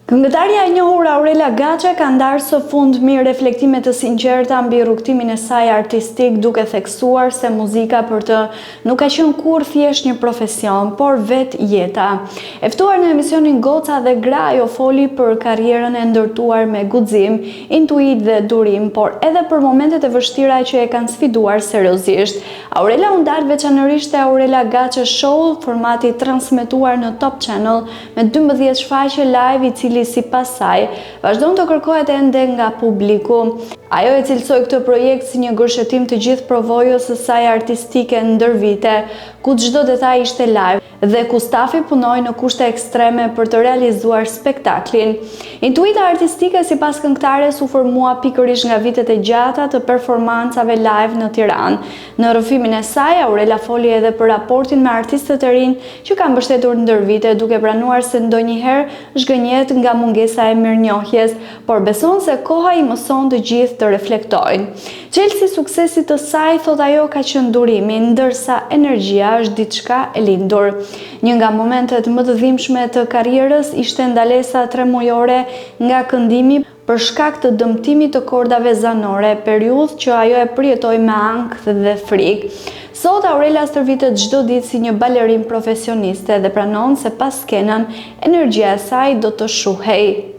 Këngëtarja e njohur Aurela Gaça ka ndarë së fundmi reflektime të sinqerta mbi rrugtimin e saj artistik, duke theksuar se muzika për të nuk ka qenë kurrë thjesht një profesion, por vetë jeta. E ftuar në emisionin Goca dhe Gra, ajo foli për karrierën e ndërtuar me guxim, intuit dhe durim, por edhe për momentet e vështira që e kanë sfiduar seriozisht. Aurela u ndal veçanërisht te Aurela Gaça Show, formati transmetuar në Top Channel me 12 shfaqje live, i cili sipas saj vazhdon të kërkohet ende nga publiku. Ajo e cilësoi këtë projekt si një gërshetim të gjithë provojës së saj artistike ndër vite, ku çdo detaj ishte live dhe ku stafi punoi në kushte ekstreme për të realizuar spektaklin. Intuita artistike sipas këngëtares u formua pikërisht nga vitet e gjata të performancave live në Tiranë. Në rrëfimin e saj, Aurela foli edhe për raportin me artistët e rinj që kanë mbështetur ndër vite, duke pranuar se ndonjëherë zhgënjet nga mungesa e mirënjohjes, por beson se koha i mëson të gjithë të reflektojnë. Çelësi suksesit të saj, thot ajo, ka qenë durimi, ndërsa energjia është diçka e lindur. Një nga momentet më të dhimbshme të karrierës ishte ndalesa 3 mujore nga këndimi për shkak të dëmtimit të kordave zanore, periudhë që ajo e përjetoi me ankth dhe frikë. Sot Aurela stërvitet çdo ditë si një balerin profesioniste dhe pranon se pas skenën energjia e saj do të shuhej.